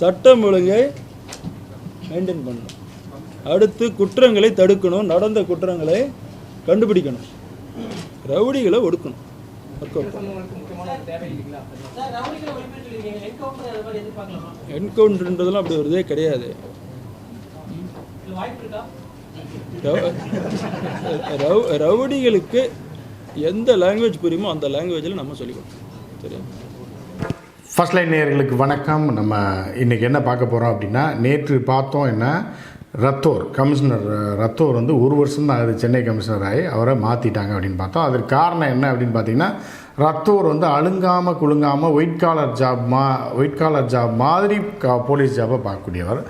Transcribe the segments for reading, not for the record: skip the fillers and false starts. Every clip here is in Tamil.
சட்டம் ஒழுங்கை மெயின்டைன் பண்ணணும். அடுத்து குற்றங்களை தடுக்கணும், நடந்த குற்றங்களை கண்டுபிடிக்கணும், ரவுடிகளை ஒடுக்கணும். என்கவுண்டர்ன்றதெல்லாம் அப்படி ஒரு இதே கிடையாது. ரவுடிகளுக்கு எந்த லாங்குவேஜ் புரியுமோ அந்த லாங்குவேஜில் நம்ம சொல்லிக் கொடுக்கணும். சரியா? ஃபர்ஸ்ட் லைன் நேயர்களுக்கு வணக்கம். நம்ம இன்றைக்கி என்ன பார்க்க போகிறோம் அப்படின்னா, நேற்று பார்த்தோம் என்ன, ரத்தோர் கமிஷனர் ரத்தோர் வந்து 1 வருஷம் தான் ஆகுது சென்னை கமிஷனர் ஆகி, அவரை மாற்றிட்டாங்க அப்படின்னு பார்த்தோம். அதற்கு காரணம் என்ன அப்படின்னு பார்த்தீங்கன்னா, ரத்தோர் வந்து அழுங்காமல் குலுங்காமல் ஒயிட் காலர் ஜாப் மாதிரி போலீஸ் ஜாப்பை பார்க்கக்கூடியவர்.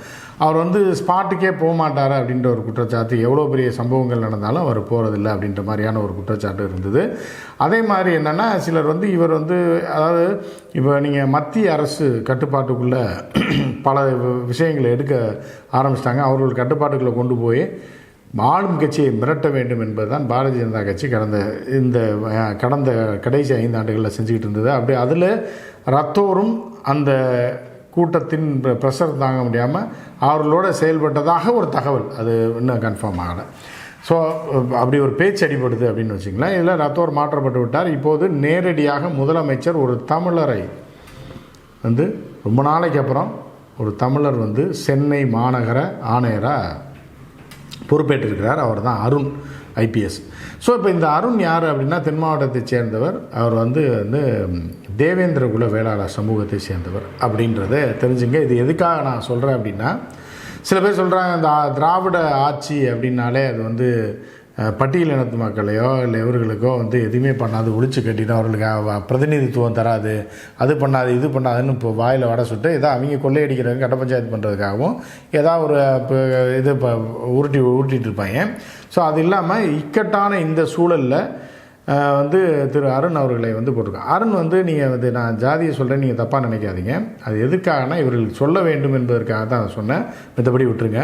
அவர் வந்து ஸ்பாட்டுக்கே போக மாட்டார் அப்படின்ற ஒரு குற்றச்சாட்டு, எவ்வளோ பெரிய சம்பவங்கள் நடந்தாலும் அவர் போகிறதில்லை அப்படின்ற மாதிரியான ஒரு குற்றச்சாட்டு இருந்தது. அதே மாதிரி என்னென்னா, சிலர் வந்து இவர் வந்து, அதாவது இப்போ நீங்கள் மத்திய அரசு கட்டுப்பாட்டுக்குள்ளே பல விஷயங்களை எடுக்க ஆரம்பிச்சிட்டாங்க. அவர்கள் கட்டுப்பாட்டுக்குள்ளே கொண்டு போய் ஆளும் கட்சியை மிரட்ட வேண்டும் என்பது தான் பாரதிய ஜனதா கட்சி கடந்த கடைசி 5 ஆண்டுகளில் செஞ்சுக்கிட்டு இருந்தது. அப்படி அதில் ரத்தோரும் அந்த கூட்டத்தின் ப்ரெஷர் தாங்க முடியாமல் அவர்களோட செயல்பட்டதாக ஒரு தகவல், அது இன்னும் கன்ஃபார்ம் ஆகலை. ஸோ அப்படி ஒரு பேச்சு அடிபடுது அப்படின்னு வச்சுங்களேன். இதில் ரத்தோர் மாற்றப்பட்டு விட்டார். இப்போது நேரடியாக முதலமைச்சர் ஒரு தமிழரை வந்து, ரொம்ப நாளைக்கு அப்புறம் ஒரு தமிழர் வந்து சென்னை மாநகர ஆணையராக பொறுப்பேற்றிருக்கிறார். அவர் தான் அருண் ஐபிஎஸ். ஸோ இப்போ இந்த அருண் யார் அப்படின்னா, தென் மாவட்டத்தை சேர்ந்தவர். அவர் வந்து தேவேந்திர குல வேளாளர் சமூகத்தை சேர்ந்தவர் அப்படின்றத தெரிஞ்சுங்க. இது எதுக்காக நான் சொல்கிறேன் அப்படின்னா, சில பேர் சொல்கிறாங்க இந்த திராவிட ஆட்சி அப்படின்னாலே அது வந்து பட்டியலினத்து மக்களையோ இல்லை இவர்களுக்கோ வந்து எதுவுமே பண்ணாது, ஒழிச்சு கட்டிடும், அவர்களுக்கு பிரதிநிதித்துவம் தராது, அது பண்ணாது இது பண்ணாதுன்னு இப்போ வாயில் வடை சுட்டு ஏதோ அவங்க கொள்ளையடிக்கிறதுக்கு கட்ட பஞ்சாயத்து பண்ணுறதுக்காகவும் ஏதாவது ஒரு இது இப்போ ஊட்டிகிட்டு இருப்பாங்க. ஸோ அது இல்லாமல் இக்கட்டான இந்த சூழலில் வந்து திரு அருண் அவர்களை வந்து போட்டிருக்காங்க. அருண் வந்து நீங்கள் வந்து, நான் ஜாதியை சொல்கிறேன், நீங்கள் தப்பாக நினைக்காதீங்க, அது எதுக்காகனா இவர்களுக்கு சொல்ல வேண்டும் என்பதற்காக தான் அதை சொன்னேன், மற்றபடி விட்டுருங்க.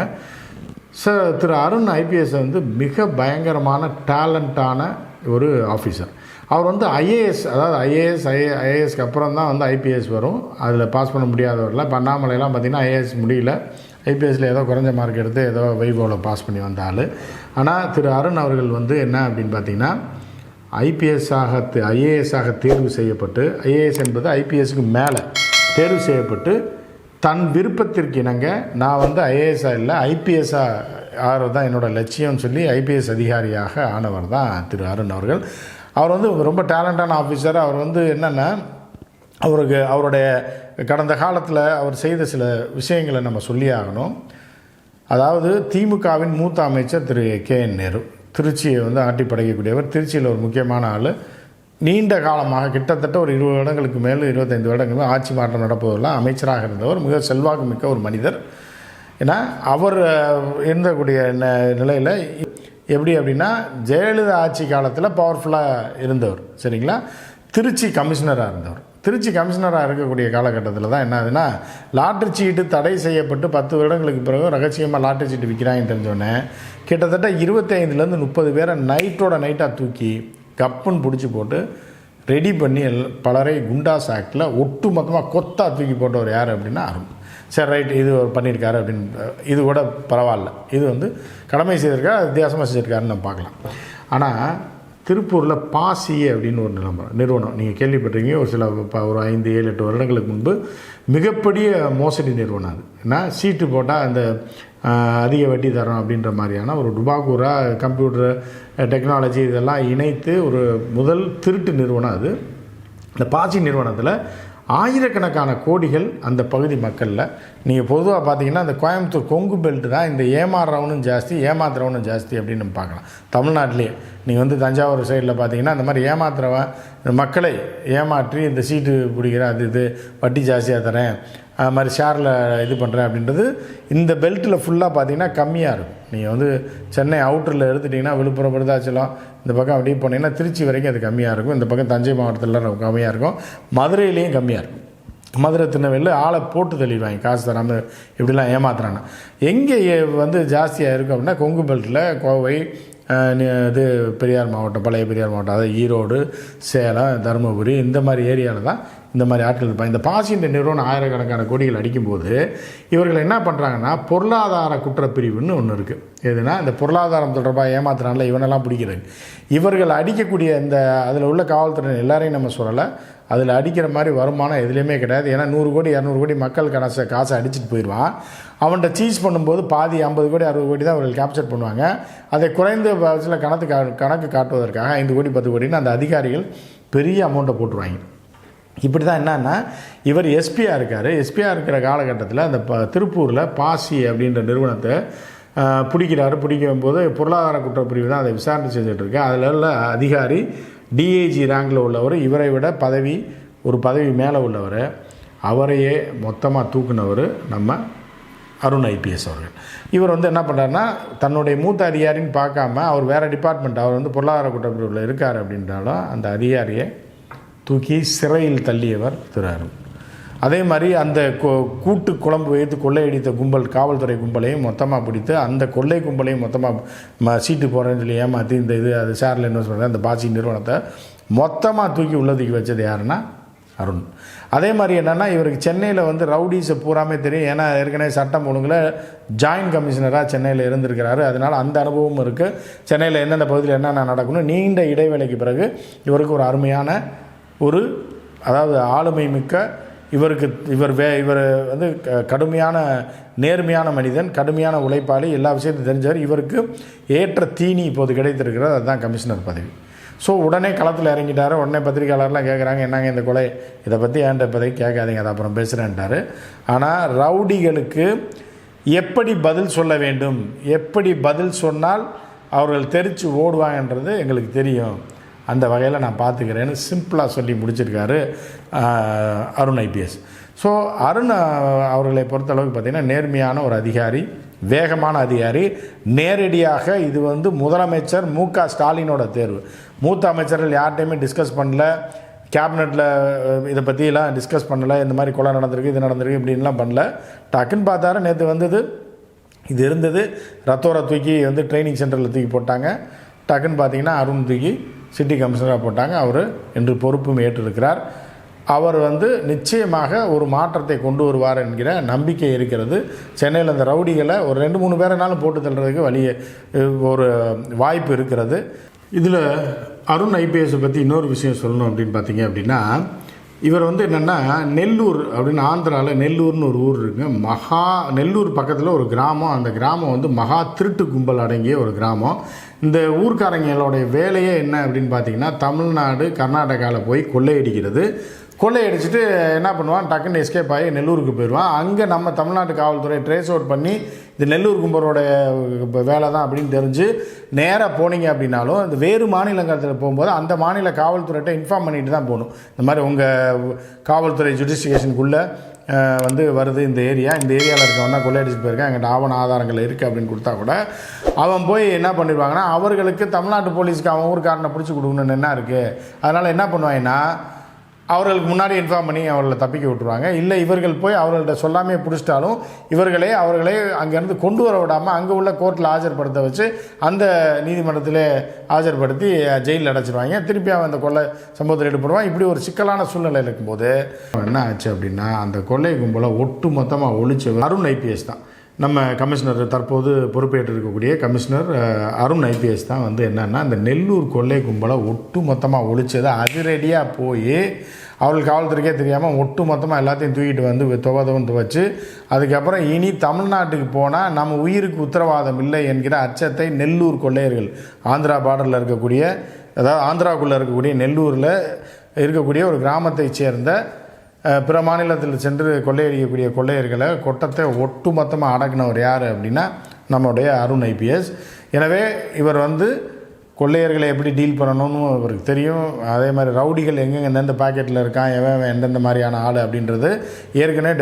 சார், திரு அருண் ஐபிஎஸ் வந்து மிக பயங்கரமான டேலண்டான ஒரு ஆஃபீஸர். அவர் வந்து ஐஏஎஸ், அதாவது ஐஏஎஸ்க்கு அப்புறம் தான் வந்து ஐபிஎஸ் வரும். அதில் பாஸ் பண்ண முடியாதவரில் இப்போ அண்ணாமலையெல்லாம் பார்த்திங்கன்னா ஐஏஎஸ் முடியல, ஐபிஎஸ்சில் ஏதோ குறைஞ்ச மார்க் எடுத்து ஏதோ வைபோவில் பாஸ் பண்ணி வந்தாள். ஆனால் திரு அருண் அவர்கள் வந்து என்ன அப்படின்னு பார்த்திங்கன்னா, ஐஏஎஸ்ஸாக தேர்வு செய்யப்பட்டு, ஐஏஎஸ் என்பது ஐபிஎஸ்க்கு மேலே தேர்வு செய்யப்பட்டு, தன் விருப்பத்திற்கு இணங்க நான் வந்து ஐஏஎஸ்ஸாக இல்லை ஐபிஎஸ்ஸாக ஆகிறது தான் என்னோடய லட்சியம்னு சொல்லி ஐபிஎஸ் அதிகாரியாக ஆனவர் தான் திரு அருண் அவர்கள். அவர் வந்து ரொம்ப டேலண்டான ஆஃபீஸர். அவர் வந்து என்னென்னா, அவருடைய கடந்த காலத்தில் அவர் செய்த சில விஷயங்களை நம்ம சொல்லி ஆகணும். அதாவது திமுகவின் மூத்த அமைச்சர் திரு KN நேரு, திருச்சியை வந்து ஆட்டி படைக்கக்கூடியவர், திருச்சியில் ஒரு முக்கியமான ஆள், நீண்ட காலமாக கிட்டத்தட்ட ஒரு 20 வருடங்களுக்கு மேல் 25 வருடங்கள் ஆட்சி மாற்றம் நடப்பதெல்லாம் அமைச்சராக இருந்தவர், மிக செல்வாக்கு மிக்க ஒரு மனிதர். ஏன்னா அவர் இருந்தக்கூடிய நிலையில் எப்படி அப்படின்னா, ஜெயலலிதா ஆட்சி காலத்தில் பவர்ஃபுல்லாக இருந்தவர், சரிங்களா. திருச்சி கமிஷனராக இருந்தவர். திருச்சி கமிஷனராக இருக்கக்கூடிய காலகட்டத்தில் தான் என்ன ஆகுதுன்னா, லாட்ரி சீட்டு தடை செய்யப்பட்டு 10 வருடங்களுக்கு பிறகு ரகசியமாக லாட்ரி சீட்டு விற்கிறாங்கன்னு தெரிஞ்சோடனே கிட்டத்தட்ட 25லேருந்து 30 பேரை நைட்டாக தூக்கி கப்புன்னு பிடிச்சி போட்டு ரெடி பண்ணி பலரை குண்டாஸ் ஆக்டில் ஒட்டு மொத்தமாக கொத்தா தூக்கி போட்டவர் யார் அப்படின்னா அருண். சரி, ரைட், இது பண்ணியிருக்காரு அப்படின்னு, இது கூட பரவாயில்ல, இது வந்து கடமை செய்திருக்காரு, வித்தியாசமாக செஞ்சுருக்காருன்னு நம்ம பார்க்கலாம். ஆனால் திருப்பூரில் பாசிஏ அப்படின்னு ஒரு நிறுவனம் நீங்கள் கேள்விப்பட்டிருக்கீங்க. ஒரு 5, 7, 8 வருடங்களுக்கு முன்பு மிகப்பெரிய மோசடி நிறுவனம் அது. ஏன்னா சீட்டு போட்டால் அந்த அதிக வட்டி தரோம் அப்படின்ற மாதிரியான ஒரு டுபாக்கூரா கம்ப்யூட்டர் டெக்னாலஜி இதெல்லாம் இணைத்து ஒரு முதல் திருட்டு நிறுவனம் அது. இந்த பாசி நிறுவனத்தில் ஆயிரக்கணக்கான கோடிகள் அந்த பகுதி மக்களில், நீங்கள் பொதுவாக பார்த்தீங்கன்னா அந்த கோயம்புத்தூர் கொங்கு பெல்ட் தான் இந்த ஏமாறுறவனும் ஜாஸ்தி ஏமாத்துறவனும் ஜாஸ்தி அப்படின்னு நம்ம பார்க்கலாம். தமிழ்நாட்டிலேயே நீங்கள் வந்து தஞ்சாவூர் சைடில் பார்த்தீங்கன்னா இந்த மாதிரி ஏமாத்துறவன் இந்த மக்களை ஏமாற்றி இந்த சீட்டு பிடிக்கிற இது வட்டி ஜாஸ்தியாக தரேன், அது மாதிரி ஷேரில் இது பண்ணுறேன் அப்படின்றது இந்த பெல்ட்டில் ஃபுல்லாக பார்த்தீங்கன்னா கம்மியாக இருக்கும். நீங்கள் வந்து சென்னை அவுட்டரில் எடுத்துட்டிங்கன்னா விழுப்புரம், விருதாச்சலம் இந்த பக்கம் அப்படியே போனீங்கன்னா திருச்சி வரைக்கும் அது கம்மியாக இருக்கும். இந்த பக்கம் தஞ்சை மாவட்டத்தில் கம்மியாக இருக்கும், மதுரையிலையும் கம்மியாக இருக்கும். மதுரை, திருநெல்வேலி ஆளை போட்டு தள்ளிடுவாங்க காசு தராமல் இப்படிலாம் ஏமாத்துறாங்க. எங்கே வந்து ஜாஸ்தியாக இருக்கும் அப்படின்னா கொங்கு பெல்ட்டில் கோவை, இது பெரியார் மாவட்டம், பழைய பெரியார் மாவட்டம், அதாவது ஈரோடு, சேலம், தருமபுரி இந்த மாதிரி ஏரியாவில் தான் இந்த மாதிரி ஆட்கள் இருப்பாங்க. இந்த பாசின்ற நிறுவனம் ஆயிரக்கணக்கான கோடிகள் அடிக்கும்போது இவர்கள் என்ன பண்ணுறாங்கன்னா பொருளாதார குற்றப்பிரிவுன்னு ஒன்று இருக்குது. எதுனா இந்த பொருளாதாரம் தொடர்பாக ஏமாத்துறாங்கள இவனெல்லாம் பிடிக்கிறது. இவர்கள் அடிக்கக்கூடிய இந்த அதில் உள்ள காவல்துறை எல்லாரையும் நம்ம சொல்லலை, அதில் அடிக்கிற மாதிரி வருமானம் எதுலேயுமே கிடையாது. ஏன்னா 100 கோடி 200 கோடி மக்கள் காசை அடிச்சுட்டு போயிடுவான். அவன்கிட்ட சீஸ் பண்ணும்போது பாதி 50 கோடி 60 கோடி தான் அவர்கள் கேப்சர் பண்ணுவாங்க. அதை குறைந்த பட்சத்தில் கணக்கு காட்டுவதற்காக 5 கோடி 10 கோடின்னு அந்த அதிகாரிகள் பெரிய அமௌண்ட்டை போட்டுருவாங்க. இப்படி தான் என்னன்னா இவர் எஸ்பியாக இருக்கார். எஸ்பியாக இருக்கிற காலகட்டத்தில் அந்த திருப்பூரில் பாசி அப்படின்ற நிறுவனத்தை பிடிக்கும்போது பொருளாதார குற்றப்பிரிவு தான் அதை விசாரணை செஞ்சுட்ருக்கு. அதில் உள்ள அதிகாரி டிஐஜி ரேங்கில் உள்ளவர், இவரை விட ஒரு பதவி மேலே உள்ளவர், அவரையே மொத்தமாக தூக்குனவர் நம்ம அருண் ஐபிஎஸ் அவர்கள். இவர் என்ன பண்ணுறாருன்னா தன்னுடைய மூத்த அதிகாரின்னு பார்க்காம அவர் வேறு டிபார்ட்மெண்ட், அவர் பொருளாதார குற்றப்பிரிவில் இருக்கார் அப்படின்றாலும் அந்த அதிகாரியை தூக்கி சிறையில் தள்ளியவர் திரு அருண். அதே மாதிரி அந்த கூட்டு குழம்பு வைத்து கொள்ளையடித்த கும்பல், காவல்துறை கும்பலையும் மொத்தமாக பிடித்து அந்த கொள்ளை கும்பலையும் மொத்தமாக சீட்டு போகிறேன்னு சொல்லி ஏமாற்றி இந்த அது ஷேரில் இன்வெஸ்ட் பண்ணுறது அந்த பாசி நிறுவனத்தை மொத்தமாக தூக்கி உள்ளதுக்கு வச்சது யாருன்னா அருண். அதே மாதிரி என்னென்னா இவருக்கு சென்னையில் ரவுடிஸை பூராமே தெரியும். ஏன்னா ஏற்கனவே சட்டம் ஒழுங்கில் ஜாயின்ட் கமிஷனராக சென்னையில் இருந்திருக்கிறாரு. அதனால் அந்த அனுபவமும் இருக்குது. சென்னையில் எந்தெந்த பகுதியில் என்னென்ன நடக்கணும். நீண்ட இடைவேளைக்கு பிறகு இவருக்கு ஒரு அருமையான அதாவது ஆளுமை மிக்க இவர் கடுமையான நேர்மையான மனிதன், கடுமையான உழைப்பாளி, எல்லா விஷயத்தையும் தெரிஞ்சவர். இவருக்கு ஏற்ற தீனி இப்போது கிடைத்திருக்கிறது, அதுதான் கமிஷனர் பதவி. ஸோ உடனே களத்தில் இறங்கிட்டார். உடனே பத்திரிகையாளர்லாம் கேட்குறாங்க, என்னங்க இந்த கொலை, இதை பற்றி ஏன்ட்ட இப்போதைக்கு கேட்காதீங்க, அதை அப்புறம் பேசுகிறேன்ட்டார். ஆனால் ரவுடிகளுக்கு எப்படி பதில் சொல்ல வேண்டும், எப்படி பதில் சொன்னால் அவர்கள் தெரிச்சு ஓடுவாங்கன்றது எங்களுக்கு தெரியும், அந்த வகையில் நான் பார்த்துக்கிறேன்னு சிம்பிளாக சொல்லி முடிச்சிருக்காரு அருண் ஐபிஎஸ். ஸோ அருண் அவர்களை பொறுத்தளவுக்கு பார்த்திங்கன்னா நேர்மையான ஒரு அதிகாரி, வேகமான அதிகாரி. நேரடியாக இது முதலமைச்சர் மு.க. ஸ்டாலினோட தேர்வு. மூத்த அமைச்சர்கள் யார்கிட்டையுமே டிஸ்கஸ் பண்ணல, கேபினெட்டில் இதை பற்றிலாம் டிஸ்கஸ் பண்ணலை. இந்த மாதிரி கொலை நடந்திருக்கு, இது நடந்திருக்கு இப்படின்லாம் பண்ணல. டக்குன்னு பார்த்தாரு, நேற்று இது இருந்தது, ரத்தோரை தூக்கி ட்ரைனிங் சென்டரில் தூக்கி போட்டாங்க. டக்குன்னு பார்த்திங்கன்னா அருண் தூக்கி சிட்டி கமிஷனராக போட்டாங்க. அவர் இன்று பொறுப்பும் ஏற்றிருக்கிறார். அவர் நிச்சயமாக ஒரு மாற்றத்தை கொண்டு வருவார் என்கிற நம்பிக்கை இருக்கிறது. சென்னையில் அந்த ரவுடிகளை ஒரு 2-3 பேரைனாலும் போட்டு தள்ளுறதுக்கு ஒரு வாய்ப்பு இருக்கிறது. இதில் அருண் ஐபிஎஸை பற்றி இன்னொரு விஷயம் சொல்லணும் அப்படின்னு பார்த்தீங்க அப்படின்னா, இவர் என்னென்னா நெல்லூர் அப்படின்னு ஆந்திராவில் நெல்லூர்னு ஒரு ஊர் இருக்குங்க. நெல்லூர் பக்கத்தில் ஒரு கிராமம். அந்த கிராமம் மகா திருட்டு கும்பல் அடங்கிய ஒரு கிராமம். இந்த ஊர்க்காரங்களுடைய வேலையே என்ன அப்படின்னு பார்த்தீங்கன்னா, தமிழ்நாடு கர்நாடகாவில் போய் கொள்ளையடிக்கிறது. கொள்ளையடிச்சிட்டு என்ன பண்ணுவான், டக்குன்னு எஸ்கேப் ஆகி நெல்லூருக்கு போயிடுவான். அங்கே நம்ம தமிழ்நாட்டு காவல்துறை ட்ரேஸ் அவுட் பண்ணி இது நெல்லூர் கும்பலோடைய வேலை தான் அப்படின்னு தெரிஞ்சு நேராக போனீங்க அப்படின்னாலும் இந்த வேறு மாநிலங்கிறதுல போகும்போது அந்த மாநில காவல்துறையிட்ட இன்ஃபார்ம் பண்ணிட்டு தான் போகணும். இந்த மாதிரி உங்கள் காவல்துறை ஜுடிஸ்டிகேஷனுக்குள்ளே வருது இந்த ஏரியாவில் இருக்கவனா கொள்ளையடிச்சிட்டு போயிருக்கேன், எங்கிட்ட ஆவண ஆதாரங்கள் இருக்குது அப்படின்னு கொடுத்தா கூட அவன் போய் என்ன பண்ணிடுவாங்கன்னா, அவர்களுக்கு தமிழ்நாட்டு போலீஸுக்கு அவன் ஊருக்காரனை பிடிச்சி கொடுக்கணுன்னு என்ன இருக்குது. அதனால் என்ன பண்ணுவாங்கன்னா அவர்களுக்கு முன்னாடி இன்ஃபார்ம் பண்ணி அவர்களை தப்பிக்க விட்டுருவாங்க. இல்லை இவர்கள் போய் அவர்கள்ட்ட சொல்லாமே பிடிச்சிட்டாலும் அவர்களே அங்கேருந்து கொண்டு வர விடாமல் அங்கே உள்ள கோர்ட்டில் ஆஜர்படுத்த வச்சு அந்த நீதிமன்றத்திலே ஆஜர்படுத்தி ஜெயிலில் அடைச்சிடுவாங்க. திருப்பி அவன் அந்த கொள்ளை சம்பவத்தில் ஈடுபடுவான். இப்படி ஒரு சிக்கலான சூழ்நிலையில் இருக்கும்போது என்ன ஆச்சு அப்படின்னா, அந்த கொள்ளை கும்பலை ஒட்டு மொத்தமாக ஒழிச்சவர் அருண் ஐபிஎஸ் தான். நம்ம கமிஷனர் தற்போது பொறுப்பேற்று இருக்கக்கூடிய கமிஷனர் அருண் ஐபிஎஸ் தான் என்னென்னா அந்த நெல்லூர் கொள்ளை கும்பலை ஒட்டு மொத்தமாக ஒழிச்சதை அதிரடியாக போய் அவர்கள் காவல்துறைக்கே தெரியாமல் ஒட்டு மொத்தமாக எல்லாத்தையும் தூக்கிட்டு துவதவன் துவச்சு அதுக்கப்புறம் இனி தமிழ்நாட்டுக்கு போனால் நம்ம உயிருக்கு உத்தரவாதம் இல்லை என்கிற அச்சத்தை நெல்லூர் கொள்ளையர்கள், ஆந்திரா பார்டரில் இருக்கக்கூடிய, அதாவது ஆந்திராவுக்குள்ளே இருக்கக்கூடிய நெல்லூரில் இருக்கக்கூடிய ஒரு கிராமத்தை சேர்ந்த பிற மாநிலத்தில் சென்று கொள்ளையடிக்கக்கூடிய கொள்ளையர்களை கொட்டத்தை ஒட்டு மொத்தமாக அடக்கினவர் யார் அப்படின்னா நம்முடைய அருண் ஐபிஎஸ். எனவே இவர் கொள்ளையர்களை எப்படி டீல் பண்ணணும்னு அவருக்கு தெரியும். அதே மாதிரி ரவுடிகள் எங்கெங்கே எந்தெந்த பாக்கெட்டில் இருக்கான், எவன் எந்தெந்த மாதிரியான ஆள் அப்படின்றது ஏற்கனவே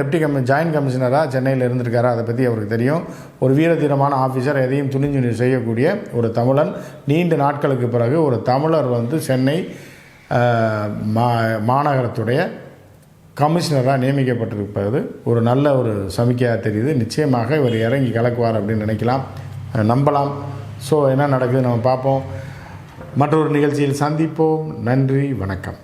ஜாயின்ட் கமிஷனராக சென்னையில் இருந்திருக்காரு, அதை பற்றி அவருக்கு தெரியும். ஒரு வீரதீரமான ஆஃபீஸர், எதையும் துணிஞ்சு செய்யக்கூடிய ஒரு தமிழன். நீண்ட நாட்களுக்கு பிறகு ஒரு தமிழர் சென்னை மாநகரத்துடைய கமிஷனராக நியமிக்கப்பட்டிருப்பது ஒரு நல்ல ஒரு சமிக்கையாக தெரியுது. நிச்சயமாக இவர் இறங்கி கலக்குவார் அப்படின்னு நினைக்கலாம், நம்பலாம். ஸோ என்ன நடக்குது நம்ம பார்ப்போம். மற்றொரு நிகழ்ச்சியில் சந்திப்போம். நன்றி, வணக்கம்.